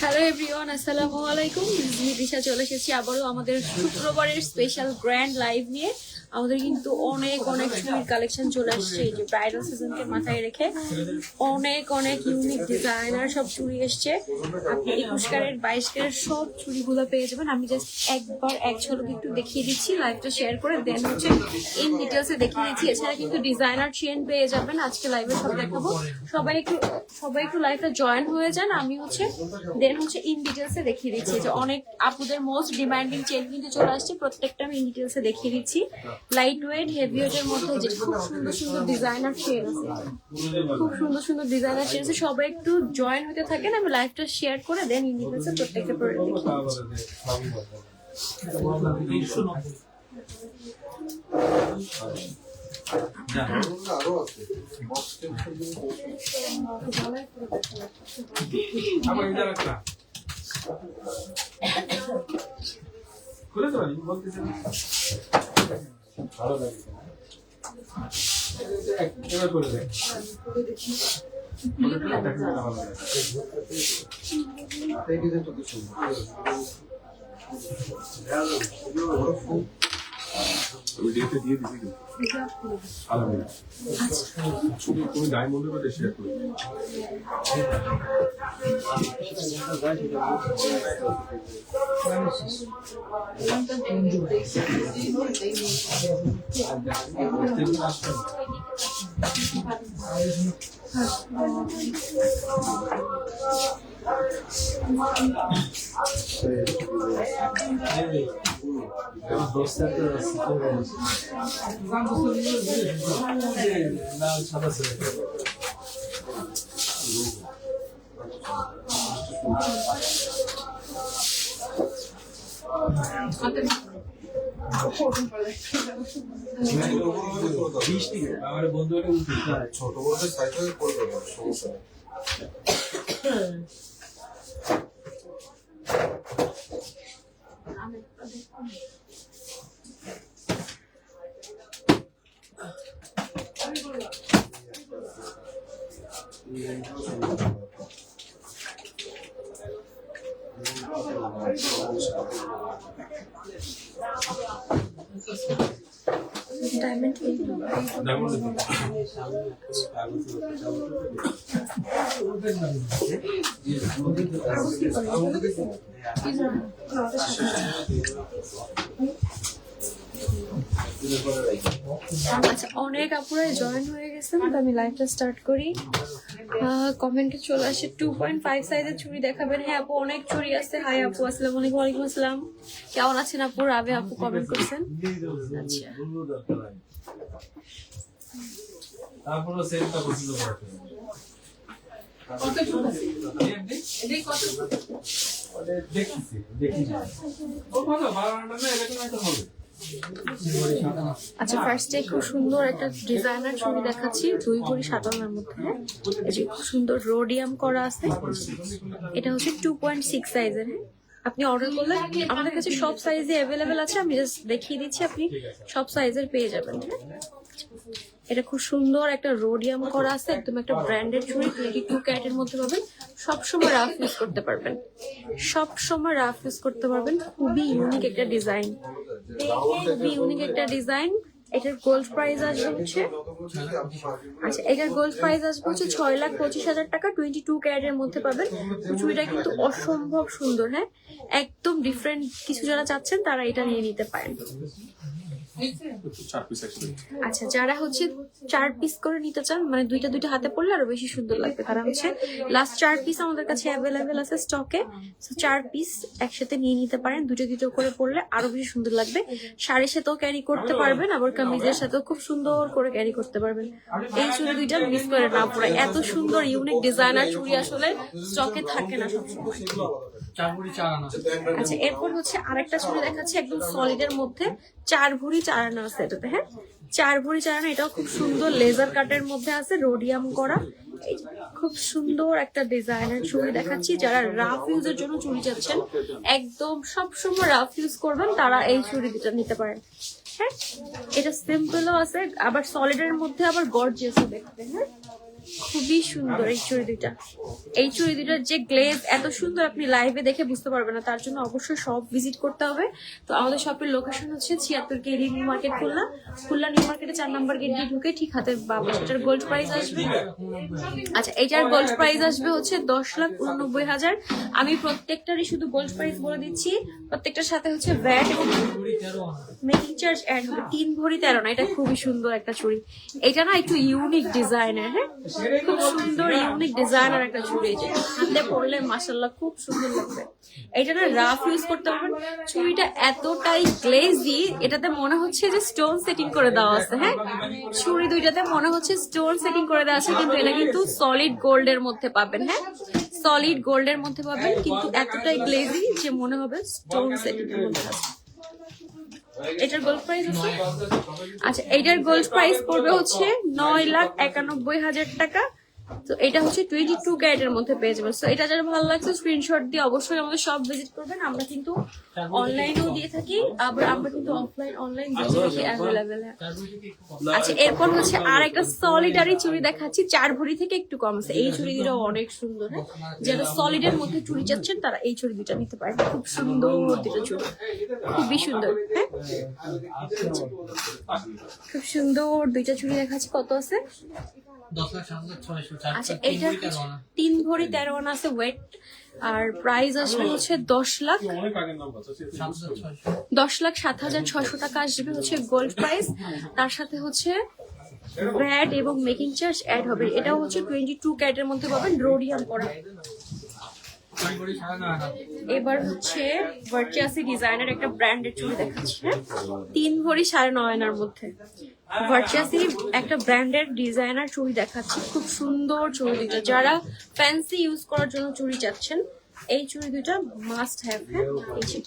Hello everyone, আসসালামু আলাইকুম। দিশা চলে এসেছি আবারও আমাদের শুক্রবারের স্পেশাল গ্র্যান্ড লাইভ নিয়ে। আমাদের কিন্তু অনেক চুড়ির কালেকশন চলে আসছে, এই যে ব্রাইডাল সিজনকে মাথায় রেখে অনেক ইউনিক ডিজাইনার সব চুড়ি এসছে। আপনি 21 ক্যারেট 22 ক্যারেট সব চুড়িগুলো পেয়ে যাবেন। আমি জাস্ট একবার এক ঝলক একটু দেখিয়ে দিচ্ছি, লাইভটা শেয়ার করে দেন হচ্ছে ইন ডিটেলসে দেখিয়ে দিচ্ছি। এছাড়া কিন্তু ডিজাইনার চেন পেয়ে যাবেন। আজকে লাইভে সব দেখাবো, সবাই একটু লাইভটা জয়েন হয়ে যান। আমি হচ্ছে দেন হচ্ছে ইন ডিটেলসে দেখিয়ে দিচ্ছি যে অনেক আপুদের মোস্ট ডিমান্ডিং চেন কিন্তু চলে আসছে, প্রত্যেকটা আমি ইন ডিটেলসে দেখিয়ে দিচ্ছি। লাইট ওয়েট হেভি ওয়েটের মধ্যে যে খুব সুন্দর ডিজাইনার চেন আছে, খুব সুন্দর ডিজাইনার চেন আছে। সবাই একটু জয়েন হতে থাকেন, আমি লাইভটা শেয়ার করে দেন ইন ডিটেলসে প্রত্যেকটা প্রোডাক্ট দেখিয়ে ভালো লাগে এবার করে দেখ দিয়ে দিবি তুমি ডায়মন্ডের মধ্যে শেয়ার করবে। আমার বন্ধু ছোট বড় সাইকেল করবে সমস্যা ডায়মন্ড আচ্ছা, অনেক আপুরা জয়েন হয়ে গেছেন, তো আমি লাইভটা স্টার্ট করি। কমেন্টে চলে আসে 2.5 সাইজের চুড়ি দেখাবেন। হ্যাঁ আপু, অনেক চুড়ি আছে। হাই আপু, আসসালামু আলাইকুম। ওয়ালাইকুম আসসালাম, কেমন আছেন আপু? রাবে আপু কমেন্ট করছেন। আচ্ছা, তারপরে সেটটা পছন্দ করতে আচ্ছা ফার্স্টে খুব সুন্দর একটা ডিজাইনার চুড়ি দেখাচ্ছি, 2 ভরি সাতান্নার মধ্যে। এই যে খুব সুন্দর রোডিয়াম করা আছে, এটা হচ্ছে 2.6 সাইজের। আপনি অর্ডার করলে আমাদের কাছে সব সাইজে অ্যাভেলেবেল আছে, আমি জাস্ট দেখিয়ে দিচ্ছি, আপনি সব সাইজের পেয়ে যাবেন। এটা খুব সুন্দর একটা রোডিয়াম করা আছে, একদম একটা ব্র্যান্ডেড চুড়ি, 22 ক্যারেটের মধ্যে পাবেন। সবসময় রাফ ইউজ করতে পারবেন, খুবই ইউনিক একটা ডিজাইন, এটার গোল্ড প্রাইস আসবে হচ্ছে, আচ্ছা এটার গোল্ড প্রাইস আসবে হচ্ছে 6,25,000 টাকা। 22 ক্যারেটের মধ্যে পাবেন। চুড়িটা কিন্তু অসম্ভব সুন্দর। হ্যাঁ, একদম ডিফারেন্ট কিছু যারা চাচ্ছেন তারা এটা নিয়ে নিতে পারেন। আচ্ছা, যারা হচ্ছে 4 পিস করে নিতে চান, মানে দুইটা হাতে পড়লে আরো বেশি সুন্দর লাগবে, তারা হচ্ছে লাস্ট 4 পিস আমাদের কাছে অ্যাভেলেবেল আছে স্টকে। 4 পিস একসাথে নিয়ে নিতে পারেন, দুটো করে পড়লে আরো বেশি সুন্দর লাগবে। শাড়ির সাথেও ক্যারি করতে পারবেন, আবার কামিজের সাথেও খুব সুন্দর করে ক্যারি করতে পারবেন। এই চুড়ি দুইটা মিস করে না পুরো, এত সুন্দর ইউনিক ডিজাইনার চুড়ি আসলে স্টকে থাকে না সবসময়। আচ্ছা, এরপর হচ্ছে আরেকটা চুড়ি দেখাচ্ছি, একদম সলিডের মধ্যে 4 ভরি 4 আনা আছে এটাতে। হ্যাঁ, 4 ভরি 4 আনা, এটাও খুব সুন্দর লেজার কাটের মধ্যে আছে, রোডিয়াম করা। খুব সুন্দর একটা ডিজাইনার চুড়ি দেখাচ্ছি। যারা রাফ ইউজের জন্য চুড়ি চাচ্ছেন, একদম সবসময় রাফ ইউজ করবেন, তারা এই চুড়ি দুটো নিতে পারেন। হ্যাঁ, এটা সিম্পলও আছে, আবার সলিডের মধ্যে আবার গর্জিয়াসও দেখতে। হ্যাঁ, খুবই সুন্দর এই চুড়ি দুইটা। এই চুড়ি দুইটার যে গ্লেজ এত সুন্দর আপনি লাইভে দেখে বুঝতে পারবেন না, তার জন্য অবশ্যই শপ ভিজিট করতে হবে। তো আমাদের শপের লোকেশন হচ্ছে 76 KD new market Khulna. Khulna new মার্কেটে 4 নম্বর গেট দিয়ে ঢুকে ঠিক হাতে বাবা। এটার গোল্ড প্রাইস আসবে, আচ্ছা এটার গোল্ড প্রাইস আসবে হচ্ছে 10,89,000। আমি প্রত্যেকটারই শুধু গোল্ড প্রাইস বলে দিচ্ছি। প্রত্যেকটার সাথে হচ্ছে ভ্যাট এবং মেকিং চার্জ অ্যাড হবে। 3 ভরি 13 না, এটা খুবই সুন্দর একটা চুড়ি। এটা না একটু ইউনিক ডিজাইনের, হ্যাঁ খুব সুন্দর ইউনিক ডিজাইনার একটা চুড়ি। যে হাতে পরলে মাশাআল্লাহ খুব সুন্দর লাগবে। এটা না রাফ ইউজ করতে পারবেন। চুড়িটা এতটাই গ্লেজি, এটাতে মনে হচ্ছে যে স্টোন সেটিং করে দেওয়া আছে। হ্যাঁ চুড়ি দুইটাতে মনে হচ্ছে স্টোন সেটিং করে দেওয়া আছে, কিন্তু এটা কিন্তু সলিড গোল্ডের মধ্যে পাবেন। হ্যাঁ সলিড গোল্ডের মধ্যে পাবেন, কিন্তু এতটাই গ্লেজি যে মনে হবে স্টোন সেটিং এর মধ্যে আছে। এটার গোল্ড প্রাইস আছে, আচ্ছা এটার গোল্ড প্রাইস পড়বে হচ্ছে 9,91,000 টাকা। তো এটা হচ্ছে 22 ক্যারেটের মধ্যে পেয়ে যাবেন। তো এটা যারা ভালো লাগছে স্ক্রিনশট দিয়ে অবশ্যই আমাদের শপ ভিজিট করবেন। আমরা কিন্তু অনলাইনেও দিয়ে থাকি, আবার আমরা কিন্তু অনলাইন দুটোই অ্যাভেলেবেল। আচ্ছা এরপর হচ্ছে আর একটা সলিডারি চুড়ি দেখাচ্ছি, 4 ভরি থেকে একটু কম আছে। এই চুড়ি দুটো অনেক সুন্দর। হ্যাঁ যারা সলিডের মধ্যে চুড়ি চাচ্ছেন তারা এই চুড়ি দুটো নিতে পারেন। খুব সুন্দর দুটো চুড়ি, খুবই সুন্দর। হ্যাঁ খুব সুন্দর দুইটা চুড়ি দেখাচ্ছি। কত আছে? আচ্ছা এইটা 3 ভরি 13 আনা আছে ওয়েট, আর প্রাইস আসবে হচ্ছে 10,07,600 টাকা আসবে হচ্ছে গোল্ড প্রাইস। তার সাথে হচ্ছে ভ্যাট এবং মেকিং চার্জ অ্যাড হবে। এটাও হচ্ছে 22 ক্যারেটের মধ্যে পাবেন, রোডিয়াম করা। এবার হচ্ছে ভার্চিয়াসি ডিজাইনের একটা ব্র্যান্ডের চুড়ি দেখাচ্ছি। হ্যাঁ 3 ভরি 9.5 আনার মধ্যে ভার্চিয়াসি একটা ব্র্যান্ডের ডিজাইনার চুড়ি দেখাচ্ছি। খুব সুন্দর চুড়ি দুটো। যারা ফ্যান্সি ইউজ করার জন্য চুড়ি চাচ্ছেন এই চুড়ি দুটো মাস্ট হ্যাভ। হ্যাঁ এই যে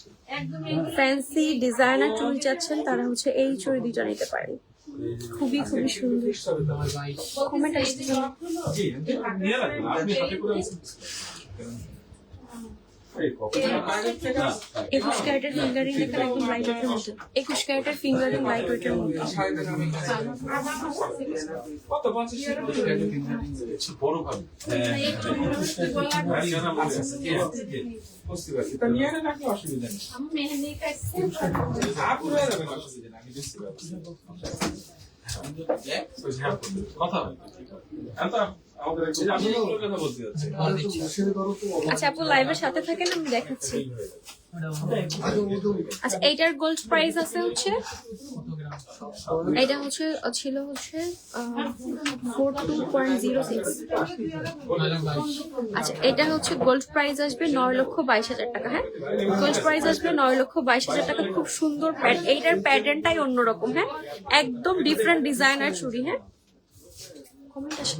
ফ্যান্সি ডিজাইনার চুড়ি চাচ্ছেন তারা হচ্ছে এই চুড়ি দুটো নিতে পারেন। খুবই খুবই সুন্দর। কমেন্ট আসছে 21 ক্যারেটের ফিঙ্গারিং দেখেন, একদম লাইট ওয়েটের মধ্যে। 21 ক্যারেটের ফিঙ্গারিং লাইট ওয়েটের মধ্যে। আচ্ছা আপু লাইভের সাথে থাকেন, আমি দেখাচ্ছি। আচ্ছা এইটার গোল্ড প্রাইস আছে হচ্ছে, এটা হচ্ছে ছিল হচ্ছে 42.06। আচ্ছা এটা হচ্ছে গোল্ড প্রাইস আসবে 9,22,000 টাকা। হ্যাঁ গোল্ড প্রাইস আসবে 9,22,000 টাকা। খুব সুন্দর প্যাড, এইটার প্যাটার্নটাই অন্যরকম। হ্যাঁ একদম ডিফারেন্ট ডিজাইনার চুড়ি। হ্যাঁ কমেন্ট আসে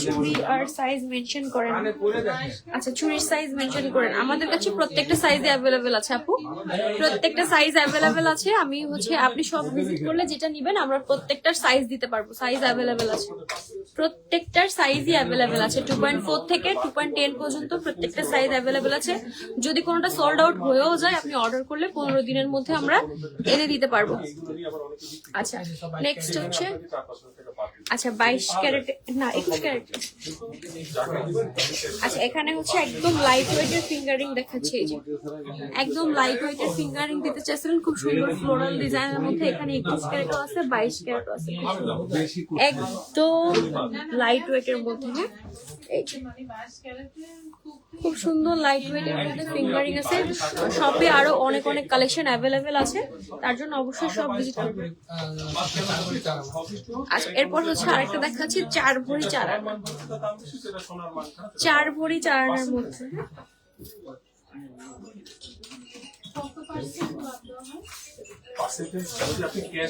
চুড়ি আর সাইজ মেনশন করেন। আচ্ছা চুড়ির সাইজ মেনশন করেন। আমাদের কাছে প্রত্যেকটা সাইজে অ্যাভেলেবেল আছে আপু, প্রত্যেকটা সাইজ অ্যাভেলেবেল আছে। আমি হচ্ছে আপনি সব ভিজিট করলে যেটা নিবেন আমরা প্রত্যেকটার সাইজ দিতে পারবো। সাইজ অ্যাভেলেবেল আছে, প্রত্যেকটার সাইজই অ্যাভেলেবেল আছে। 2.4 থেকে 2.10 পর্যন্ত প্রত্যেকটা সাইজ অ্যাভেলেবেল আছে। যদি কোনোটা সোল্ড আউট হয়েও যায় আপনি অর্ডার করলে 15 দিনের মধ্যে আমরা এনে দিতে পারবো। আচ্ছা নেক্সট হচ্ছে, আচ্ছা 22 ক্যারেট না 21 ক্যারেট। আচ্ছা এখানে হচ্ছে একদম লাইট ওয়েটের ফিঙ্গারিং দেখাচ্ছি। এই যে একদম লাইট ওয়েটের ফিঙ্গারিং দিতে চাইছিলেন খুব সুন্দর ফ্লোরাল ডিজাইনের মধ্যে। এখানে 21 ক্যারেটও আছে, 22 ক্যারেটও আছে, একদম লাইট ওয়েটের মধ্যে। হ্যাঁ এই যে খুব সুন্দর লাইট ওয়েটের মধ্যে ফিঙ্গারিং আছে। শপে আরো অনেক অনেক কালেকশন অ্যাভেলেবেল আছে, তার জন্য অবশ্যই সব ভিজিট করবেন। আচ্ছা এরপর হচ্ছে আরেকটা দেখাচ্ছি 4 ভরি 4 আনা, 4 ভরি 4 আনার মধ্যে।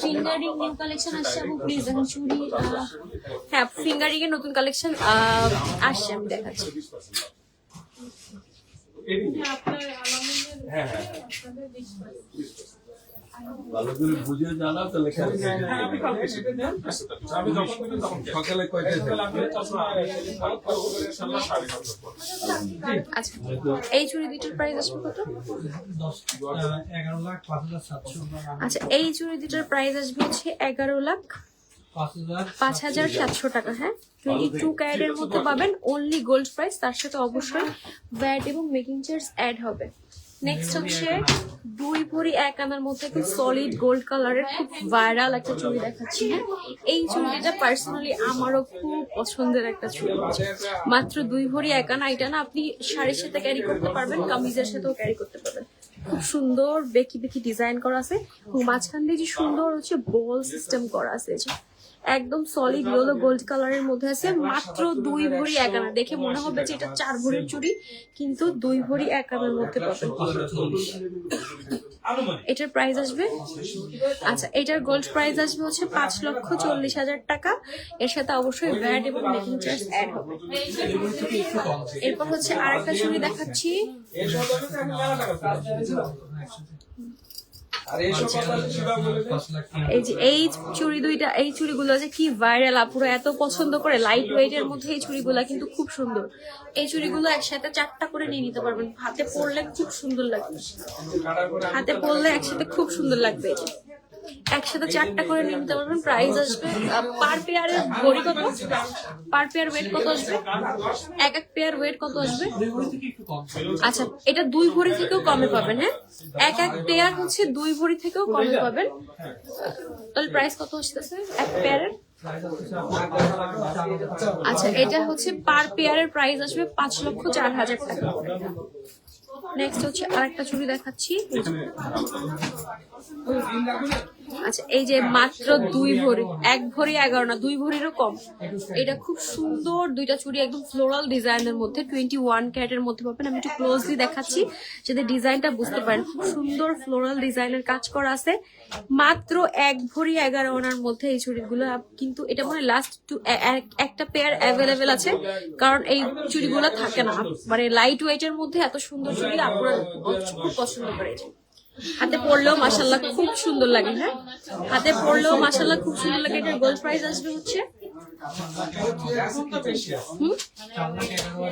ফিঙ্গারিং নিউ কালেকশন আসছে আপু প্লিজ দেখেন। চুড়ি হ্যাঁ ফিঙ্গারিং এর নতুন কালেকশন আসছে, আমি দেখাচ্ছি। ভালো করে বুঝে জানা তাহলে সকালে কয়টায় আচ্ছা এই চুড়ি দুইটার প্রাইস আসবে কত? 11,05,700 আচ্ছা এই চুড়ি দুইটার প্রাইস আসবে হচ্ছে 11,05,700 টাকা। হ্যাঁ 22 ক্যারেটের মধ্যে পাবেন, অনলি গোল্ড প্রাইস, তার সাথে অবশ্যই ভ্যাট এবং মেকিং চার্জ অ্যাড হবে। নেক্সট হচ্ছে 2 ভরি 1 আনার মধ্যে খুব সলিড গোল্ড কালারের খুব ভাইরাল একটা চুড়ি দেখাচ্ছি। হ্যাঁ এই চুড়িটা পার্সোনালি আমারও খুব পছন্দের একটা চুড়ি, মাত্র 2 ভরি 1 আনা। এটা না আপনি শাড়ির সাথে ক্যারি করতে পারবেন, কামিজের সাথেও ক্যারি করতে পারবেন। খুব সুন্দর বেকি বেকি ডিজাইন করা আছে, মাঝখান দিয়ে যে সুন্দর হচ্ছে বল সিস্টেম করা আছে, যে একদম সলিড ইয়েলো গোল্ড কালারের মধ্যে আছে। মাত্র 2 ভরি 1 আনা। দেখে মনে হবে যে এটা 4 ভরির চুড়ি, কিন্তু 2 ভরি 1 আনার মধ্যে পাবেন। এটার প্রাইস আসবে, আচ্ছা এটার গোল্ড প্রাইস আসবে হচ্ছে 5,40,000 টাকা। এর সাথে অবশ্যই ভ্যাট এবং মেকিং চার্জ অ্যাড হবে। এরপর হচ্ছে আরেকটা চুড়ি দেখাচ্ছি। এই যে এই চুড়ি দুইটা, এই চুড়িগুলো যে কি ভাইরাল, আপুরা এত পছন্দ করে। লাইট ওয়েট এর মধ্যে এই চুড়িগুলো কিন্তু খুব সুন্দর। এই চুড়িগুলো একসাথে 4টা করে নিয়ে নিতে পারবেন, হাতে পরলে খুব সুন্দর লাগবে। হাতে পরলে একসাথে খুব সুন্দর লাগবে। এই যে একসাথে 4টা করে নিয়ে নিতে পারবেন। প্রাইস আসবে পার পেয়ারের ভরি কত, পার পেয়ার ওয়েট কত আসবে, এক এক পেয়ার ওয়েট কত আসবে? আচ্ছা এটা 2 ভরি থেকেও কমে পাবেন। হ্যাঁ এক এক পেয়ার হচ্ছে 2 ভরি থেকেও কমে পাবেন। তাহলে প্রাইস কত আসতেছে এক পেয়ারের? আচ্ছা এটা হচ্ছে পার পেয়ারের প্রাইস আসবে 5,04,000 টাকা। নেক্সট হচ্ছে আরেকটা চুড়ি দেখাচ্ছি। আচ্ছা এই যে মাত্র 2 ভরি, 1 ভরি 11 না, 2 ভরিরও কম। এটা খুব সুন্দর দুইটা চুড়ি, একদম ফ্লোরাল ডিজাইনের মধ্যে 21 ক্যারেটের মধ্যে পাবেন। আমি একটু ক্লোজলি দেখাচ্ছি যাতে ডিজাইনটা বুঝতে পারেন। খুব সুন্দর ফ্লোরাল ডিজাইনের কাজ করা আছে। মাত্র 1 ভরি 11 আনার মধ্যে এই চুড়িগুলো, কিন্তু এটা মানে লাস্ট একটা পেয়ার অ্যাভেলেবেল আছে, কারণ এই চুড়িগুলো থাকে না। মানে লাইট ওয়েটের মধ্যে এত সুন্দর চুড়ি আপনারা খুব পছন্দ করে। হাতে পরলেও মাশাআল্লাহ খুব সুন্দর লাগে। হ্যাঁ হাতে পরলেও মাশাআল্লাহ খুব সুন্দর লাগে। এটার গোল্ড প্রাইস আসবে হচ্ছে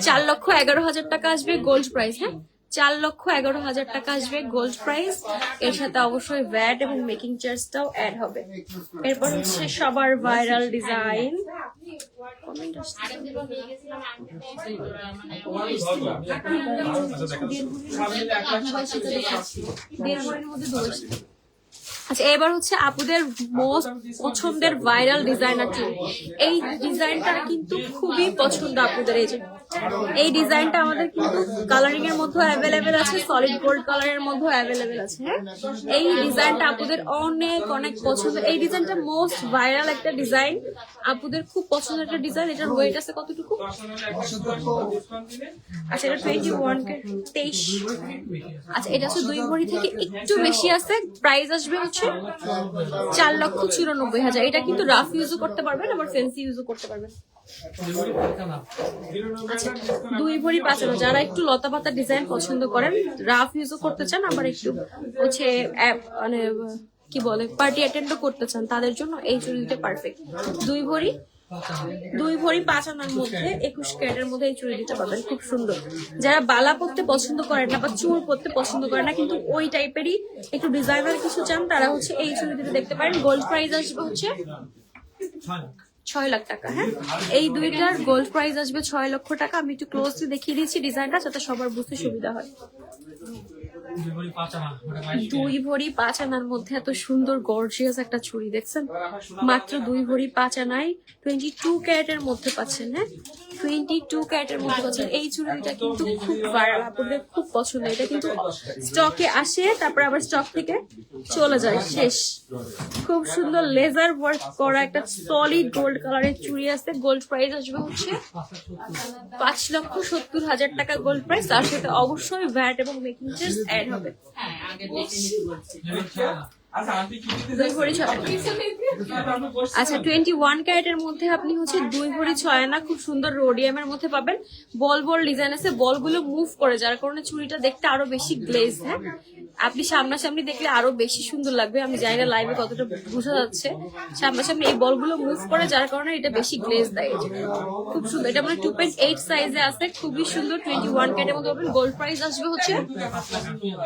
4,11,000 টাকা আসবে গোল্ড প্রাইস। হ্যাঁ 4,11,000 টাকা আসবে গোল্ড প্রাইস। এর সাথে অবশ্যই ভ্যাট এবং মেকিং চার্জটাও অ্যাড হবে। এরপর হচ্ছে সবার ভাইরাল ডিজাইন, আচ্ছা এবার হচ্ছে আপুদের মোস্ট পছন্দের ভাইরাল ডিজাইনার চুড়ি। এই ডিজাইনটা কিন্তু খুবই পছন্দ আপুদের। এই যে এই ডিজাইনটা আমাদের কিন্তু কালারিং এর মধ্যে অ্যাভেলেবেল আছে, সলিড গোল্ড কালারের মধ্যে অ্যাভেলেবেল আছে। হ্যাঁ এই ডিজাইনটা আপুদের অনেক অনেক পছন্দ। এই ডিজাইনটা মোস্ট ভাইরাল একটা ডিজাইন, আপুদের খুব পছন্দের একটা ডিজাইন। এটার ওয়েট আছে কতটুকু? আচ্ছা এটা 21 23। আচ্ছা এটা হচ্ছে 2 ভরি থেকে একটু বেশি আছে। প্রাইস আসবে হচ্ছে 4,94,000। এটা কিন্তু রাফ ইউজও করতে পারবেন, আবার ফ্যান্সি ইউজও করতে পারবেন। আচ্ছা 2 ভরি 5 আনা, যারা একটু লতা পাতা ডিজাইন পছন্দ করেন, রাফ ইউজও করতে চান, আবার একটু হচ্ছে মানে কি বলে পার্টি অ্যাটেন্ডও করতে চান, তাদের জন্য এই চুড়িটা পারফেক্ট। 2 ভরি 5 আনার মধ্যে 21 ক্যারেটের মধ্যে এই চুড়ি দিতে পারবেন, খুব সুন্দর। যারা বালা পরতে পছন্দ করেন না বা চুল পরতে পছন্দ করেন না, কিন্তু ওই টাইপেরই একটু ডিজাইনার কিছু চান, তারা হচ্ছে এই চুড়ি দিতে দেখতে পারেন। গোল্ড প্রাইস আসবে হচ্ছে 6 লাখ টাকা। হ্যাঁ এই দুইটার গোল্ড প্রাইস আসবে 6 লক্ষ টাকা। আমি একটু ক্লোজলি দেখিয়ে দিচ্ছি ডিজাইনটা যাতে সবার বুঝতে সুবিধা হয়। 2 ভরি 5 আনার মধ্যে এত সুন্দর গর্জিয়াস একটা চুড়ি দেখছেন, মাত্র 2 ভরি 5 আনায় 22 ক্যারেটের মধ্যে পাচ্ছেন। হ্যাঁ 22 ক্যারেটের মধ্যে পাচ্ছেন। এই চুড়িটা কিন্তু খুব ভাইরাল, আপনাদের খুব পছন্দ। এটা কিন্তু স্টকে আসে, তারপর আবার স্টক থেকে চলে যায়, শেষ। খুব সুন্দর লেজার ওয়ার্ক করা একটা সলিড গোল্ড কালারের চুড়ি আছে। গোল্ড প্রাইস আসবে হচ্ছে 5,70,000 টাকা গোল্ড প্রাইস। তার সাথে অবশ্যই ভ্যাট এবং মেকিং চার্জ অ্যাড হবে। 2 ভরি 6 আনা। আচ্ছা 21 ক্যারেটের মধ্যে আপনি হচ্ছে 2 ভরি 6 আনা খুব সুন্দর রোডিয়ামের মধ্যে পাবেন। বল বল ডিজাইন আছে, বলগুলো মুভ করে যার কারণে চুড়িটা দেখতে আরো বেশি গ্লেজ। হ্যাঁ, আপনি সামনাসামনি দেখলে আরো বেশি সুন্দর লাগবে। আমি জানি না লাইভে কতটা বোঝা যাচ্ছে, সামনাসামনি এই বলগুলো মুভ করে যার কারণে এটা বেশি গ্লেজ দেয়। খুব সুন্দর, এটা মানে 2.8 সাইজে আছে, খুবই সুন্দর। 21 ক্যারেটের মধ্যে পাবেন। গোল্ড প্রাইস আসবে হচ্ছে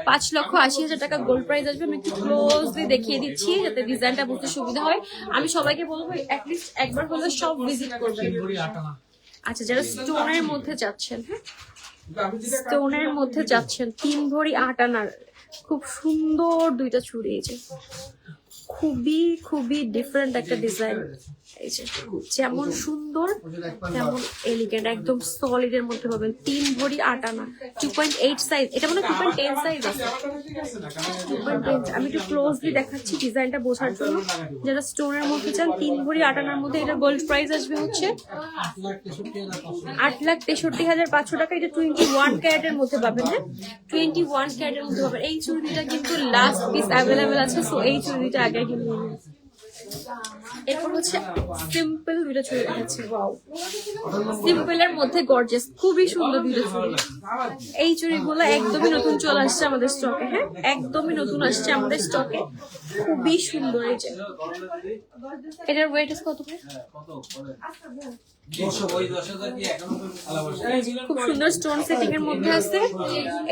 5,80,000 টাকা গোল্ড প্রাইস আসবে। আমি একটু ক্লোজলি দেখিয়ে দিচ্ছি যাতে ডিজাইনটা বুঝতে সুবিধা হয়। আমি সবাইকে বলবো অ্যাটলিস্ট একবার হলে সব ভিজিট করবেন। আচ্ছা, যারা স্টোনের মধ্যে যাচ্ছেন, হ্যাঁ স্টোনের মধ্যে যাচ্ছেন, 3 ভরি 8 আনার খুব সুন্দর দুইটা চুড়ি। এই যে খুবই খুবই ডিফারেন্ট একটা ডিজাইন। এই যে যেমন সুন্দর তেমন এলিগেন্ট, একদম সলিড এর মধ্যে পাবেন। 3 ভরি 8 আনা, 2.8 সাইজ। এটা মানে 2.10 সাইজ আছে, 2.10। আমি একটু ক্লোজলি দেখাচ্ছি ডিজাইনটা বোঝার জন্য। যারা স্টোনের মধ্যে চান 3 ভরি 8 আনার মধ্যে, এটা গোল্ড প্রাইস আসবে হচ্ছে 8,63,500 টাকা। এটা 21 ক্যারেটের মধ্যে পাবেন। হ্যাঁ, 21 ক্যারেটের মধ্যে পাবেন। এই চুড়িটা কিন্তু লাস্ট পিস অ্যাভেলেবেল আছে, সো এই চুড়িটা আগে কিনে নিন। এরপর হচ্ছে সিম্পল দুইটা চুড়ি দেখাচ্ছি। ওয়াও, সিম্পলের মধ্যে গর্জিয়াস, খুবই সুন্দর দুইটা চুড়ি। এই চুড়িগুলো একদমই নতুন চলে আসছে আমাদের স্টকে। হ্যাঁ, একদমই নতুন আসছে আমাদের স্টকে, খুবই সুন্দর। এই যে এটার ওয়েট আছে কত? খুব সুন্দর স্টোন সেটিং এর মধ্যে আছে।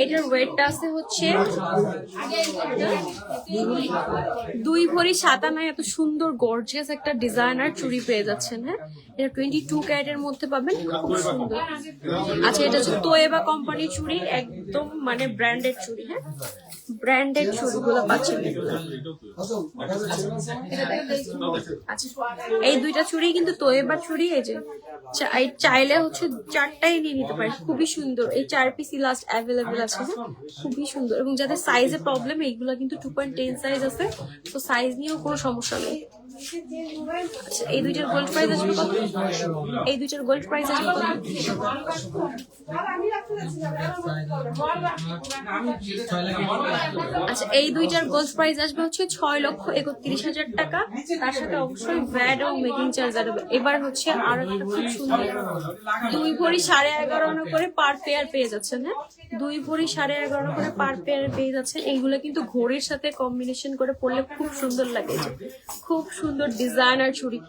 এটার ওয়েটটা আছে হচ্ছে 2 ভরি 7 আনা। এত সুন্দর গর্জিয়াস একটা ডিজাইনার চুড়ি পেয়ে যাচ্ছেন। হ্যাঁ, এটা 22 ক্যারেটের মধ্যে পাবেন, খুব সুন্দর। আচ্ছা, এটা হচ্ছে তোয়েবা কোম্পানির চুড়ি, একদম মানে ব্র্যান্ডেড চুড়ি। হ্যাঁ, ব্র্যান্ডেড চুড়িগুলো পাচ্ছেন। আচ্ছা, এই দুইটা চুড়ি কিন্তু তোয়েবা চুড়ি। এই যে চাইলে হচ্ছে 4টাই নিয়ে নিতে পারেন, খুবই সুন্দর। এই 4 পিস লাস্ট অ্যাভেলেবেল আছে। খুবই সুন্দর, এবং যাদের সাইজে প্রবলেম এইগুলো কিন্তু 2.10 সাইজ আছে, তো সাইজ নিয়েও কোনো সমস্যা নেই। আচ্ছা, এই দুইটার গোল্ড প্রাইস আসবে কত? এই দুইটার গোল্ড প্রাইস আসবে কত? আচ্ছা, এই দুইটার গোল্ড প্রাইস আসবে হচ্ছে 6,31,000 টাকা। তার সাথে অবশ্যই ভ্যাট এবং মেকিং চার্জ আসবে। এবার হচ্ছে আর একটা খুব সুন্দর 2 ভরি 11.5 আনা করে পার পেয়ার পেয়ে যাচ্ছেন। হ্যাঁ, 2 ভরি 11.5 আনা করে পার পেয়ার পেয়ে যাচ্ছেন। এইগুলো কিন্তু ঘড়ির সাথে কম্বিনেশন করে পরলে খুব সুন্দর লাগে। খুব সুন্দর ডিজাইনার চুড়ি,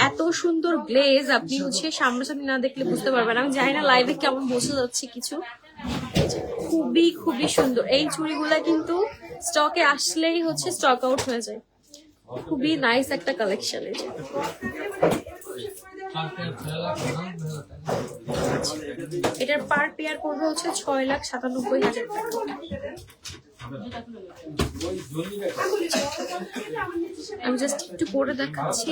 এত সুন্দর গ্লেজ, আপনি হচ্ছে সামনাসামনি না দেখলে বুঝতে পারবেন। আমি জানি না লাইভে কেমন বোঝা যাচ্ছে কিছু। খুবই খুবই সুন্দর এই চুড়িগুলা, কিন্তু স্টকে আসলেই হচ্ছে স্টক আউট হয়ে যায়। খুবই নাইস একটা কালেকশন। এই যে এটার পার পেয়ার করবে হচ্ছে 6,97,000 টাকা। আমি জাস্ট একটু পরে দেখাচ্ছি।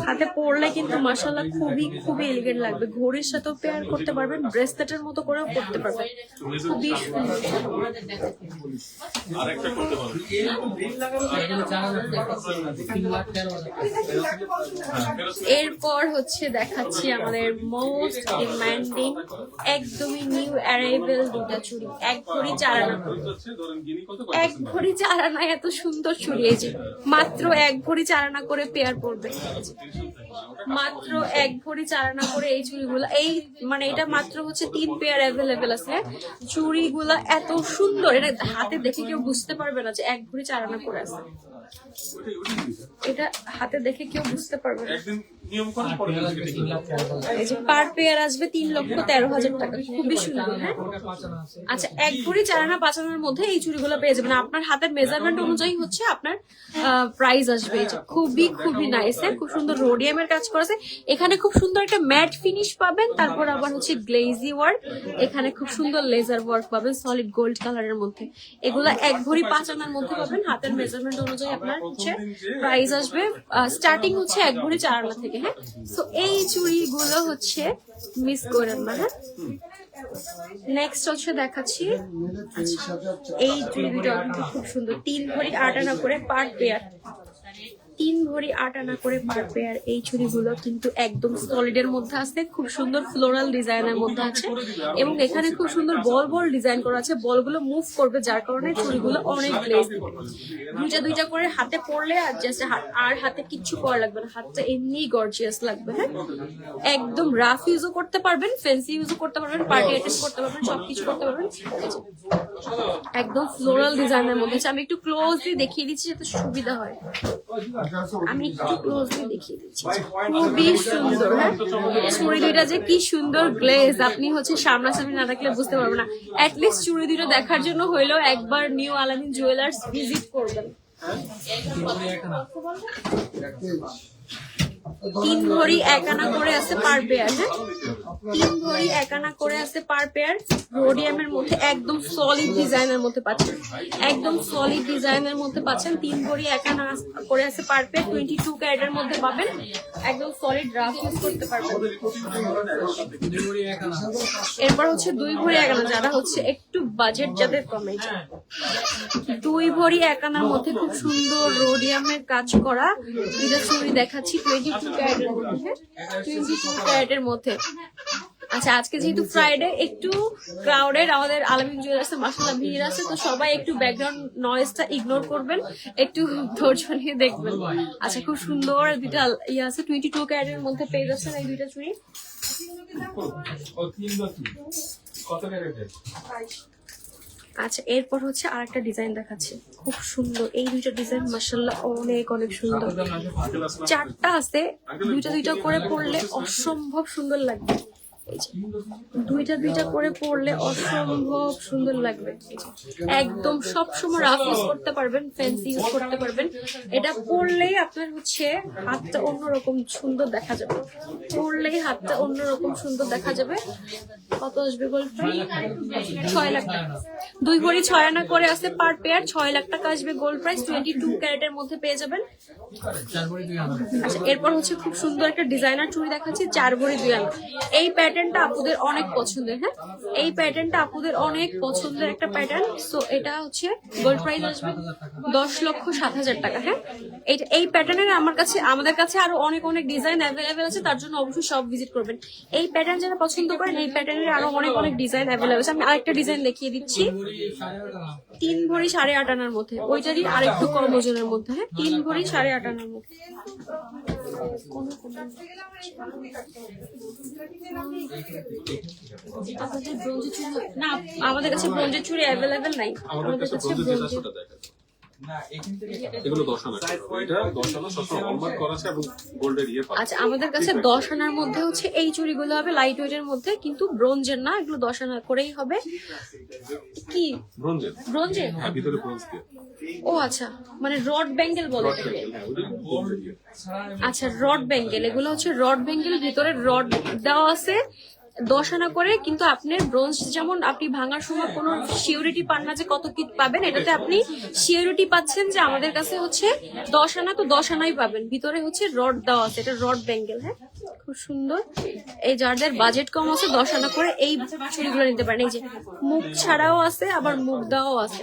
হাতে পরলে কিন্তু মাশাআল্লাহ খুবই খুবই এলিগেন্ট লাগবে। ঘড়ির সাথেও পেয়ার করতে পারবেন, ব্রেসলেটের মতো করেও করতে পারবেন, খুবই সুন্দর। এরপর হচ্ছে দেখাচ্ছি আমাদের মোস্ট ডিমান্ডিং, একদমই নিউ অ্যারাইভেল দুটা চুড়ি। 1 ভরি 4 আনা, 1 ভরি 4 আনা এত সুন্দর চুড়ি। এই যে মাত্র 1 ভরি 4 আনা করে পেয়ার পড়বে, মাত্র 1 ভরি 4 আনা করে এই চুড়িগুলো। এই মানে এটা মাত্র হচ্ছে 3 পেয়ার অ্যাভেলেবেল আছে। চুড়িগুলো এত সুন্দর, এটা হাতে দেখে কেউ বুঝতে পারবে না যে 1 ভরি 4 আনা করে আছে। এটা হাতে দেখে কেউ বুঝতে পারবে না। এই যে পার পেয়ার আসবে 3,13,000 টাকা, খুবই সুন্দর। হ্যাঁ, আচ্ছা, 1 ভরি 4 আনা 5 আনার মধ্যে এই চুড়িগুলো পেয়ে যাবেন। আপনার হাতের মেজারমেন্ট অনুযায়ী হচ্ছে আপনার প্রাইস আসবে। এই যে খুবই খুবই নাইস। হ্যাঁ, খুব সুন্দর রোডিয়ামের কাজ করেছে। এখানে খুব সুন্দর একটা ম্যাট ফিনিশ পাবেন, তারপর আবার হচ্ছে গ্লেজি ওয়ার্ক, এখানে খুব সুন্দর লেজার ওয়ার্ক পাবেন সলিড গোল্ড কালারের মধ্যে। এগুলা 1 ভরি 5 আনার মধ্যে পাবেন। হাতের মেজারমেন্ট অনুযায়ী আপনার হচ্ছে প্রাইস আসবে। স্টার্টিং হচ্ছে 1 ভরি 4 আনা থেকে। হ্যাঁ, সো এই চুড়িগুলো হচ্ছে মিস করেন না। হ্যাঁ, নেক্সট হচ্ছে দেখাচ্ছি এই চুড়ি দুটো কিন্তু খুব সুন্দর। 3 ভরি 8 আনা করে পার পেয়ার, 3 ভরি 8 আনা করে পার পেয়ার। এই চুড়িগুলো কিন্তু একদম সলিডের মধ্যে আছে, খুব সুন্দর ফ্লোরাল ডিজাইনের মধ্যে আছে এবং এখানে খুব সুন্দর বল বল ডিজাইন করা আছে। বলগুলো মুভ করবে যার কারণে চুড়িগুলো অনেক গ্লেজ দিবে। দুইটা করে হাতে পরলে আর জাস্ট আর হাতে কিচ্ছু করা লাগবে না, হাতটা এমনি গর্জিয়াস লাগবে। হ্যাঁ, একদম রাফ ইউজও করতে পারবেন, ফ্যান্সি ইউজও করতে পারবেন, পার্টি অ্যাটেন্ড করতে পারবেন, সবকিছু করতে পারবেন। একদম ফ্লোরাল ডিজাইনের মধ্যে আছে। আমি একটু ক্লোজলি দেখিয়ে দিচ্ছি যাতে সুবিধা হয়। আমি একটু ক্লোজলি দেখিয়ে দিচ্ছি, খুবই সুন্দর। হ্যাঁ, চুড়ি দুইটা যে কি সুন্দর গ্লেজ, আপনি হচ্ছে সামনাসামনি না দেখলে বুঝতে পারবেন না। অ্যাটলিস্ট চুড়ি দুইটা দেখার জন্য হইলেও একবার নিউ আলামিন জুয়েলার্স ভিজিট করবেন। 3 ভরি 1 আনা করে আছে পার পেয়ার। হ্যাঁ, 3 ভরি 1 আনা করে আছে পার পেয়ার। রোডিয়ামের মধ্যে একদম সলিড ডিজাইনের মধ্যে পাচ্ছেন, একদম সলিড ডিজাইনের মধ্যে পাচ্ছেন। 3 ভরি 1 আনা করে আছে পার পেয়ার। 22 ক্যারেটের মধ্যে পাবেন, একদম সলিড রাফ ইউজ করতে পারবেন। এরপর হচ্ছে 2 ভরি 1 আনা, যারা হচ্ছে একটু বাজেট যাদের কমে যায়। 2 ভরি 1 আনার মধ্যে খুব সুন্দর রোডিয়ামের কাজ করা দুইটা চুড়ি দেখাচ্ছি 22 ক্যারেটের মধ্যে। 22 ক্যারেটের মধ্যে। আচ্ছা, আজকে যেহেতু ফ্রাইডে একটু ক্রাউডেড আমাদের আলামিন জুয়েলার্সে মাশাআল্লাহ ভিড় আছে, তো সবাই একটু ব্যাকগ্রাউন্ড নয়েজটা ইগনোর করবেন, একটু ধৈর্য নিয়ে দেখবেন। আচ্ছা, খুব সুন্দর দুইটা ইয়ে আছে 22 ক্যারেটের মধ্যে পেয়ে যাচ্ছেন এই দুইটা চুড়ি। আচ্ছা, এরপর হচ্ছে আরেকটা ডিজাইন দেখাচ্ছি, খুব সুন্দর। এই দুইটা ডিজাইন মাশাআল্লাহ অনেক অনেক সুন্দর। 4টা আছে, দুইটা করে পরলে অসম্ভব সুন্দর লাগবে। এই যে দুইটা করে পরলে অসম্ভব সুন্দর লাগবে। একদম সবসময় রাফ ইউজ করতে পারবেন, ফ্যান্সি ইউজ করতে পারবেন। এটা পরলেই আপনার হচ্ছে হাতটা অন্যরকম সুন্দর দেখা যাবে, পরলেই হাতটা অন্যরকম সুন্দর দেখা যাবে। কত আসবে গোল্ড প্রাইস? 6 লাখ টাকা। 2 ভরি 6 আনা করে আছে পার পেয়ার, 6 লাখ টাকা আসবে গোল্ড প্রাইস। 22 ক্যারেটের মধ্যে পেয়ে যাবেন। আচ্ছা, এরপর হচ্ছে খুব সুন্দর একটা ডিজাইনার চুড়ি দেখাচ্ছি 4 ভরি 2 আনা। এই প্যাটার্নটা আপুদের অনেক পছন্দের। হ্যাঁ, এই প্যাটার্নটা আপুদের অনেক পছন্দের একটা প্যাটার্ন। সো এটা হচ্ছে গোল্ড প্রাইস আসবে 10,07,000 টাকা। হ্যাঁ, এই প্যাটার্নের আমাদের কাছে আরো অনেক অনেক ডিজাইন অ্যাভেলেবেল আছে, তার জন্য অবশ্যই সব ভিজিট করবেন। এই প্যাটার্ন যারা পছন্দ করেন, এই প্যাটার্নের আরো অনেক অনেক ডিজাইন অ্যাভেলেবেল আছে। আমি আরেকটা ডিজাইন দেখিয়ে দিচ্ছি 3 ভরি 8.5 আনার মধ্যে, ওইটারই আরেকটু কম ওজনের মধ্যে। হ্যাঁ, 3 ভরি 8.5 আনার মধ্যে। আপনাদের ব্রোঞ্জের চুড়ি না, আমাদের কাছে ব্রোঞ্জের চুড়ি অ্যাভেলেবেল নাই। আমাদের কাছে ব্রোঞ্জের আচ্ছা, আমাদের কাছে 10 আনার মধ্যে হচ্ছে এই চুড়িগুলো হবে লাইট ওয়েটের মধ্যে, কিন্তু ব্রোঞ্জের না, এগুলো 10 আনা করেই হবে। কি ব্রোঞ্জের? ও আচ্ছা, মানে রড ব্যাঙ্গেল বলে এটাকে। আচ্ছা, রড ব্যাঙ্গেল, এগুলো হচ্ছে রড ব্যাঙ্গেল, ভিতরে রড দেওয়া আছে 10 আনা করে। কিন্তু আপনার ব্রোঞ্জ যেমন আপনি ভাঙার সময় কোনো সিউরিটি পান না যে কত কি পাবেন, এটাতে আপনি সিউরিটি পাচ্ছেন যে আমাদের কাছে হচ্ছে 10 আনা, তো 10 আনাই পাবেন। ভিতরে হচ্ছে রড দেওয়া আছে, এটা রড ব্যাঙ্গেল। হ্যাঁ, খুব সুন্দর। এই যাদের বাজেট কম আছে 10 আনা করে এই চুড়িগুলো নিতে পারেন। এই যে মুখ ছাড়াও আছে, আবার মুখ দেওয়াও আছে।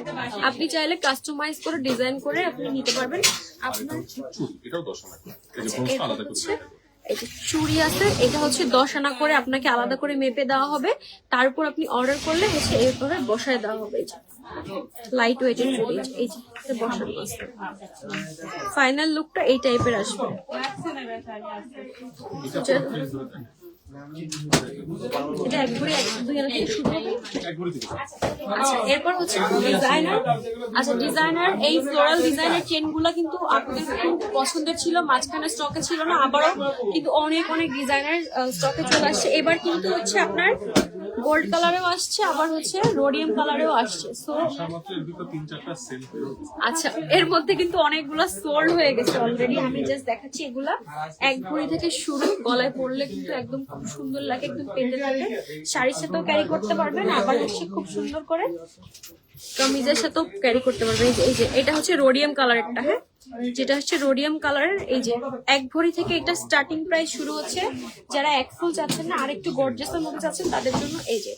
আপনি চাইলে কাস্টমাইজ করে ডিজাইন করে আপনি নিতে পারবেন। আপনার এটা হচ্ছে এই যে চুড়ি আছে, এটা হচ্ছে 10 আনা করে আপনাকে আলাদা করে মেপে দেওয়া হবে, তারপর আপনি অর্ডার করলে হচ্ছে এরপরে বসায় দেওয়া হবে। এই যে লাইট ওয়েটের চুড়ি, এই যে বসানো আছে। ফাইনাল লুকটা এই টাইপের আসবে। এটা 1 ভরি 2 আনা থেকে শুরু হবে। আচ্ছা, এরপর হচ্ছে ডিজাইনার। আচ্ছা, ডিজাইনার এই ফ্লোরাল ডিজাইনের চেনগুলো কিন্তু আপনাদের খুব পছন্দের ছিল, মাঝখানে স্টকে ছিল না, আবারও কিন্তু অনেক অনেক ডিজাইনার স্টকে চলে আসছে। এবার কিন্তু হচ্ছে আপনার গোল্ড কালারেও আসছে, আবার হচ্ছে রোডিয়াম কালারেও আসছে। সো আচ্ছা, এর মধ্যে কিন্তু অনেকগুলো সোল্ড হয়ে গেছে অলরেডি। আমি জাস্ট দেখাচ্ছি এগুলা 1 ভরি থেকে শুরু। গলায় পরলে কিন্তু একদম খুব সুন্দর লাগে, একদম পেতে লাগে। শাড়ির সাথেও ক্যারি করতে পারবেন, আবার হচ্ছে খুব সুন্দর করে কামিজের সাথেও ক্যারি করতে পারবেন। এই যে এটা হচ্ছে রোডিয়াম কালারেরটা। হ্যাঁ, যেটা হচ্ছে রোডিয়াম কালারের। এই যে 1 ভরি থেকে এটা স্টার্টিং প্রাইস শুরু হচ্ছে। যারা 1 ফুল চাচ্ছেন না, আর একটু গর্জিয়াসের মধ্যে চাচ্ছেন, তাদের জন্য এই যে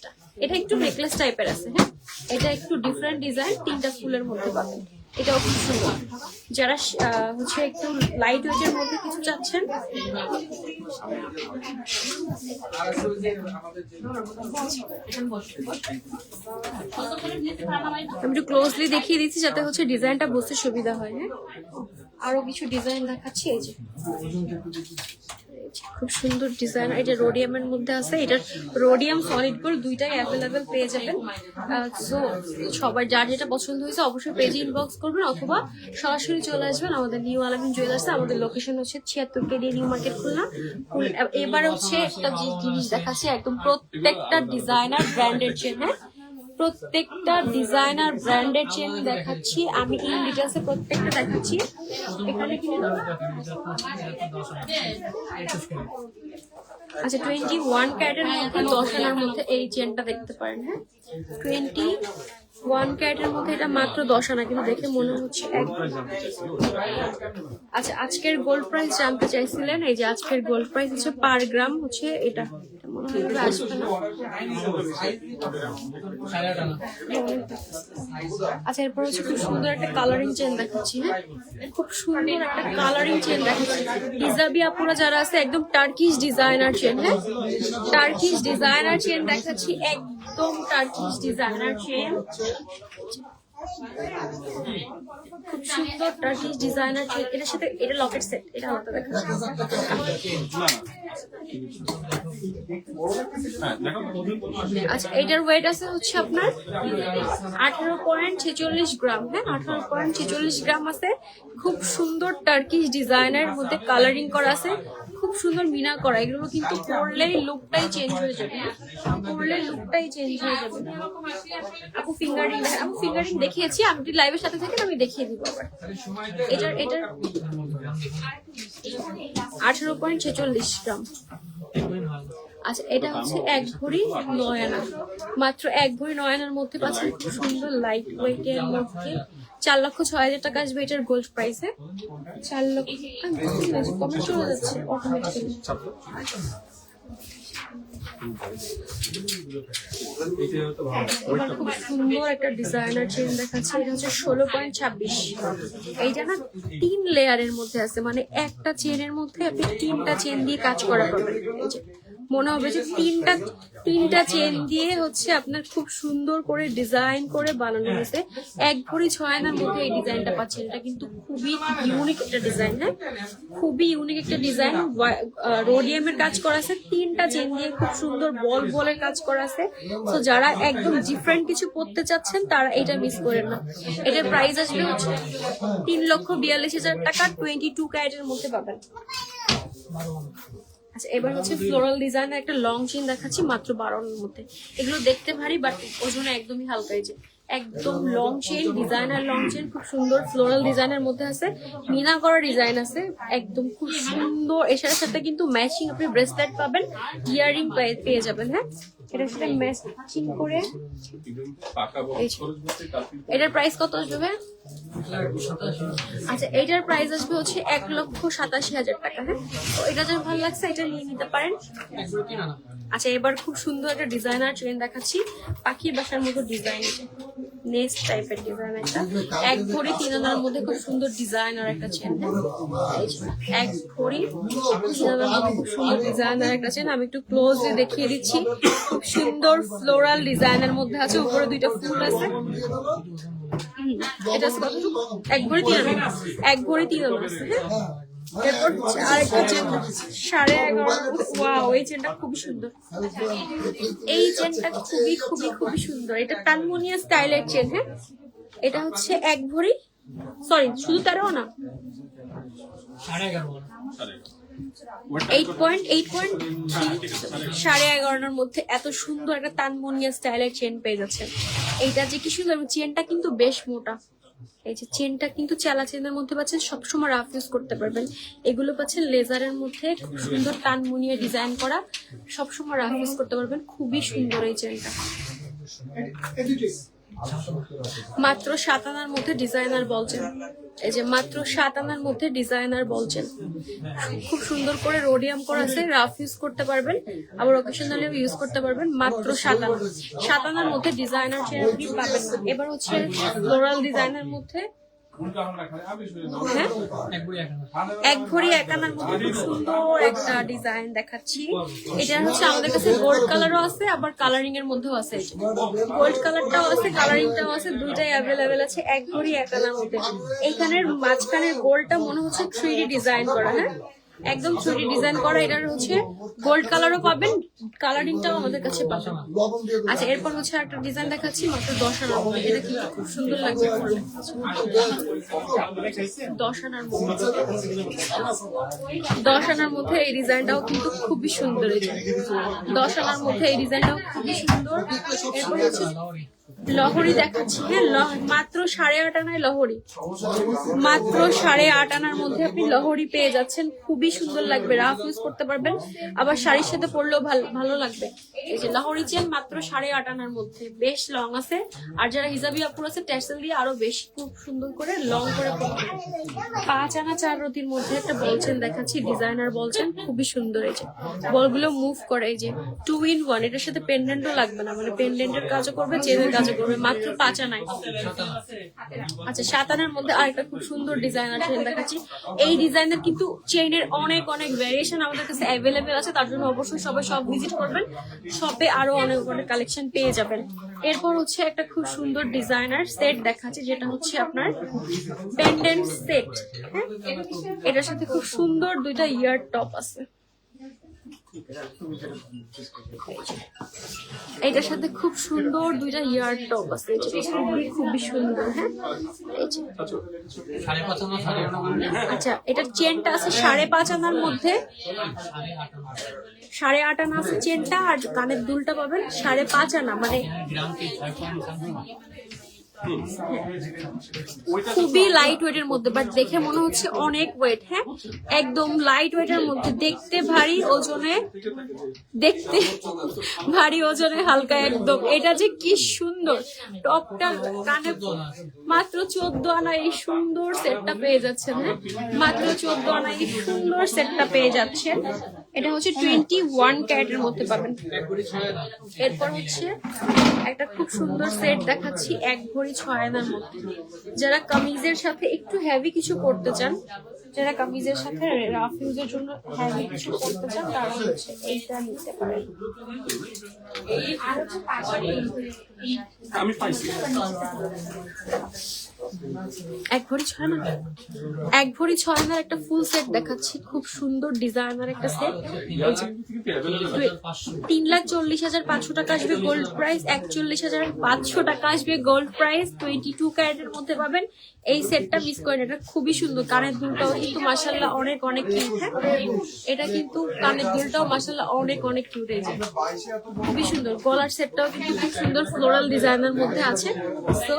এটা একটু নেকলেস টাইপের আছে। হ্যাঁ, এটা একটু ডিফারেন্ট ডিজাইন, 3টা ফুলের মধ্যে পাবেন। এটাও খুব সুন্দর। যারা হচ্ছে একটু লাইট ওয়েটের মধ্যে কিছু চাচ্ছেন, আমি একটু ক্লোজলি দেখিয়ে দিচ্ছি যাতে হচ্ছে ডিজাইনটা বুঝতে সুবিধা হয়। হ্যাঁ, আরো কিছু ডিজাইন দেখাচ্ছি। এই যে খুব সুন্দর ডিজাইন, এটা রোডিয়ামের মধ্যে আছে। এটা রোডিয়াম সলিড গোল্ড দুইটাই অ্যাভেলেবেল পেয়ে যাবেন। সো সবার যার যেটা পছন্দ হয়েছে অবশ্যই পেজে ইনবক্স করবেন অথবা সরাসরি চলে আসবেন আমাদের নিউ আলামিন জুয়েলার্সে। আমাদের লোকেশন হচ্ছে 76 কেডি নিউ মার্কেট খুলনা। এবারে হচ্ছে একটা জিনিস দেখাচ্ছি, একদম প্রত্যেকটা ডিজাইনার ব্র্যান্ডের চেন। হ্যাঁ, প্রত্যেকটা ডিজাইনার ব্র্যান্ডের চেন দেখাচ্ছি আমি, ইন ডিটেলসে প্রত্যেকটা দেখাচ্ছি। এখানে আচ্ছা 21 ক্যারেটের মধ্যে 10 আনার মধ্যে এই চেনটা দেখতে পারেন। হ্যাঁ, 21 ক্যারেটের মধ্যে এটা মাত্র 10 আনা, কিন্তু দেখে মনে হচ্ছে আচ্ছা আজকের গোল্ড প্রাইস জানতে চাইছিলেন। এই যে আজকের গোল্ড প্রাইস হচ্ছে পার গ্রাম হচ্ছে এটা আচ্ছা। এরপর হচ্ছে খুব সুন্দর একটা কালারিং চেন দেখাচ্ছি। হ্যাঁ, খুব সুন্দর একটা কালারিং চেন দেখাচ্ছি। হিজাবি আপুরা যারা আছে একদম টার্কিশ ডিজাইনার চেন। হ্যাঁ, টার্কিশ ডিজাইনার চেন দেখাচ্ছি, একদম টার্কিশ ডিজাইনার চেন, খুব সুন্দর টার্কিশ ডিজাইনার চেন। এটার সাথে এটা লকেট সেট, এটা হাতে দেখাচ্ছি। আচ্ছা এটার ওয়েট আছে হচ্ছে আপনার 18.46 গ্রাম। হ্যাঁ, 18.46 গ্রাম আছে। খুব সুন্দর টার্কিশ ডিজাইনের মধ্যে কালারিং করা আছে, খুব সুন্দর মিনা করা। এগুলো কিন্তু পরলেই লুকটাই চেঞ্জ হয়ে যাবে, পরলে লুকটাই চেঞ্জ হয়ে যাবে। আপু ফিঙ্গারিং, আপু ফিঙ্গারিং দেখিয়েছি, আমি লাইভের সাথে থাকেন আমি দেখিয়ে দিব আবার। এটার 18.46 গ্রাম। আচ্ছা এটা হচ্ছে 1 ভরি 9 আনা, মাত্র 1 ভরি 9 আনার মধ্যে পাচ্ছেন খুব সুন্দর লাইট ওয়েটের মধ্যে। 4,06,000 টাকা আসবে এটার গোল্ড প্রাইসে। 4 লক্ষ কমে চলে যাচ্ছে অটোমেটিক্যালি। এবার খুব সুন্দর একটা ডিজাইনার চেন দেখাচ্ছে, এটা হচ্ছে 16.26। এইটা না 3 লেয়ারের মধ্যে আছে, মানে একটা চেনের মধ্যে আপনি 3টা চেন দিয়ে কাজ করা পাবেন। মনে হবে যে তিনটা চেন দিয়ে হচ্ছে আপনার খুব সুন্দর করে ডিজাইন করে বানানো হয়েছে। 1 ভরি 6 আনার মধ্যে এই ডিজাইনটা পাচ্ছেন। এটা কিন্তু খুবই ইউনিক একটা ডিজাইন। হ্যাঁ, খুবই ইউনিক একটা ডিজাইন। রোডিয়ামের কাজ করা আছে, 3টা চেন দিয়ে খুব সুন্দর বলের কাজ করা আছে। তো যারা একদম ডিফারেন্ট কিছু পড়তে চাচ্ছেন তারা এটা মিস করেন না। এটার প্রাইস আসবে হচ্ছে 3,42,000 টাকা, 22 ক্যারেটের মধ্যে পাবেন। আচ্ছা এবার হচ্ছে ফ্লোরাল ডিজাইনের একটা লং চেন দেখাচ্ছি, মাত্র 12 মধ্যে। এগুলো দেখতে ভারী বাট ওজনে একদমই হালকা। এই যে একদম long chain, designer long chain, খুব সুন্দর ফ্লোরাল ডিজাইনের মধ্যে আছে, মিনা করা ডিজাইন আছে, একদম খুব সুন্দর। এটার সাথে কিন্তু ম্যাচিং আপনি ব্রেসলেট পাবেন, ইয়াররিং পেয়ে যাবেন। হ্যাঁ, এটার সাথে ম্যাচিং করে। এটার প্রাইস কত আসবে? আচ্ছা এটার প্রাইস আসবে হচ্ছে 1,87,000 টাকা। হ্যাঁ, তো এটা যার ভালো লাগছে এটা নিয়ে নিতে পারেন। আচ্ছা এবার খুব সুন্দর একটা ডিজাইনার চেন দেখাচ্ছি, পাখির বাসার মতো ডিজাইন, নেস্ট টাইপের ডিজাইন। একটা 1 ভরি 3 আনার মধ্যে খুব সুন্দর ডিজাইনার একটা চেন। 1 ভরি 3 আনার মধ্যে খুব সুন্দর ডিজাইনার একটা চেন। আমি একটু ক্লোজলি দেখিয়ে দিচ্ছি, খুব সুন্দর ফ্লোরাল ডিজাইনের মধ্যে আছে, উপরে 2টা ফুল আছে। এটা কতটুকু? 1 ভরি 3 আনা, 1 ভরি 3 আনা আছে। এরপর আরেকটা চেন 11.5। ওয়াও, এই চেনটা খুবই সুন্দর, এই চেনটা খুবই খুবই খুবই সুন্দর। এটা তানমুনিয়া স্টাইলের চেন। হ্যাঁ, এটা হচ্ছে 1 ভরি, সরি শুধু 13 না, 8.3 মধ্যে এত সুন্দর একটা তানমুনিয়া স্টাইলের চেন পেয়ে যাচ্ছেন। এইটা যে কি সুন্দর, চেনটা কিন্তু বেশ মোটা। এই যে চেনটা কিন্তু চালা চেনের মধ্যে পাচ্ছেন, সবসময় রাফ ইউজ করতে পারবেন। এগুলো পাচ্ছেন লেজারের মধ্যে, খুব সুন্দর তানমুনিয়া ডিজাইন করা, সবসময় রাফ ইউজ করতে পারবেন। খুবই সুন্দর এই চেনটা। মাত্র 7 আনার মধ্যে ডিজাইনার বলছেন। এই যে মাত্র 7 আনার মধ্যে ডিজাইনার বলছেন, খুব সুন্দর করে রোডিয়াম করা আছে, রাফ ইউজ করতে পারবেন, আবার অকেশনালিও ইউজ করতে পারবেন। মাত্র 7 আনার মধ্যে ডিজাইনার চেন আপনি পাবেন। এবার হচ্ছে ফ্লোরাল ডিজাইনের মধ্যে হ্যাঁ এক ভরি এক আনার মধ্যে খুব সুন্দর একটা ডিজাইন দেখাচ্ছি। এটা হচ্ছে আমাদের কাছে গোল্ড কালারও আছে, আবার কালারিং এর মধ্যেও আছে। গোল্ড কালারটাও আছে, কালারিংটাও আছে, দুইটাই অ্যাভেলেবেল আছে এক ভরি এক আনার মধ্যে। এইখানের মাঝখানের গোল্ডটা মনে হচ্ছে 3D ডিজাইন করা, হ্যাঁ একদম 3D ডিজাইন করা। এটার হচ্ছে গোল্ড কালারও পাবেন, কালারিংটাও আমাদের কাছে পাবেন। আচ্ছা এরপর হচ্ছে একটা ডিজাইন দেখাচ্ছি মাত্র 10 আনার মধ্যে। এটা কিন্তু খুব সুন্দর লাগবে 10 আনার মধ্যে। 10 আনার মধ্যে এই ডিজাইনটাও কিন্তু খুবই সুন্দর। 10 আনার মধ্যে এই ডিজাইনটাও খুবই সুন্দর। এরপর হচ্ছে লহরি দেখাচ্ছি, হ্যাঁ মাত্র 8.5 আনায় লহরি, মাত্র 8.5 আনার মধ্যে আপনি লহরি পেয়ে যাচ্ছেন। খুবই সুন্দর লাগবে, রাফ ইউজ করতে পারবেন, আবার শাড়ির সাথে পরলেও ভালো লাগবে। এই যে লহরি চেন মাত্র 8.5 আনার মধ্যে, বেশ লং আছে। আর যারা হিজাবি আপুর আছে ট্যাসেল দিয়ে আরো বেশি খুব সুন্দর করে লং করে পরবে। 5 আনা 4 রতির মধ্যে একটা বল চেন দেখাচ্ছি, ডিজাইনার বল চেন, খুবই সুন্দর। এই যে বলগুলো মুভ করে, এই যে 2 in 1। এটার সাথে পেন্ডেন্টও লাগবে না, মানে পেন্ডেন্টের কাজও করবে, চেনের কাজও করবে, মাত্র 5 আনায়। আচ্ছা 7 আনার মধ্যে আরেকটা খুব সুন্দর ডিজাইনার চেন দেখাচ্ছি। এই ডিজাইনের কিন্তু চেইনের অনেক ভ্যারিয়েশন আমাদের কাছে অ্যাভেলেবেল আছে, তার জন্য অবশ্যই সবাই সব ভিজিট করবেন, শপে আরো অনেক কালেকশন পেয়ে যাবেন। এরপর হচ্ছে একটা খুব সুন্দর ডিজাইনার সেট দেখাচ্ছি, যেটা হচ্ছে আপনার পেন্ডেন্ট সেট। এটার সাথে খুব সুন্দর দুইটা ইয়ার টপ আছে। এটার সাথে খুব সুন্দর দুইটা ইয়ার টপ আছে, খুবই সুন্দর। হ্যাঁ আচ্ছা এটার চেনটা আছে 5.5 আনার মধ্যে, 8.5 আনা আছে চেনটা, আর কানের দুলটা পাবেন 5.5 আনা, মানে খুবই লাইট ওয়েট এর মধ্যে, বাট দেখে মনে হচ্ছে অনেক ওয়েট। হ্যাঁ একদম লাইট ওয়েট এর মধ্যে, দেখতে ভারী, ওজনে হালকা একদম। এটা যে কি সুন্দর, টপটা কানে মাত্র 14 আনা এই সুন্দর সেটটা পেয়ে যাচ্ছেন। হ্যাঁ মাত্র 14 আনা এই সুন্দর সেটটা পেয়ে যাচ্ছেন। এটা হচ্ছে 21 ক্যারেটের মধ্যে পাবেন। এরপর হচ্ছে একটা খুব সুন্দর সেট দেখাচ্ছি এক ভরি 6 আনার মধ্যে। যারা কামিজের সাথে একটু হেভি কিছু করতে চান, যারা কামিজের সাথে রাফ ইউজের জন্য হেভি কিছু করতে চান, তারা হচ্ছে এইটা নিতে পারেন। এক ভরি 6 আনা, এক ভরি 6 আনার একটা ফুল সেট দেখাচ্ছি, খুব সুন্দর ডিজাইনার একটা সেট। 3,40,500 টাকা আসবে গোল্ড প্রাইস, 41,500 টাকা আসবে গোল্ড প্রাইস। 22 ক্যারেটের মধ্যে পাবেন এই সেটটা, মিস করেন। এটা খুবই সুন্দর, কানের দুলটাও কিন্তু মাশাআল্লাহ অনেক কিউট। হ্যাঁ এটা কিন্তু কানের দুলটাও মাশাআল্লাহ অনেক কিউট। এই যে খুবই সুন্দর, গলার সেটটাও কিন্তু খুব সুন্দর ফ্লোরাল ডিজাইনের মধ্যে আছে। সো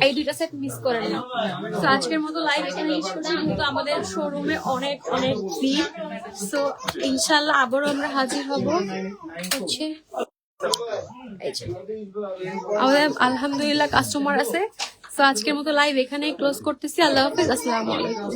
এই দুইটা সেট মিস করেন না। তো আজকের মতো লাইভ এখানে শেষ করছি, কিন্তু আমাদের শোরুমে অনেক ভিড়। সো ইনশাআল্লাহ আবারও আমরা হাজির হব হচ্ছে। আমাদের আলহামদুলিল্লাহ কাস্টমার আছে। তো আজকের মতো লাইভ এখানেই ক্লোজ করতেছি। আল্লাহ হাফেজ, আসসালামু আলাইকুম।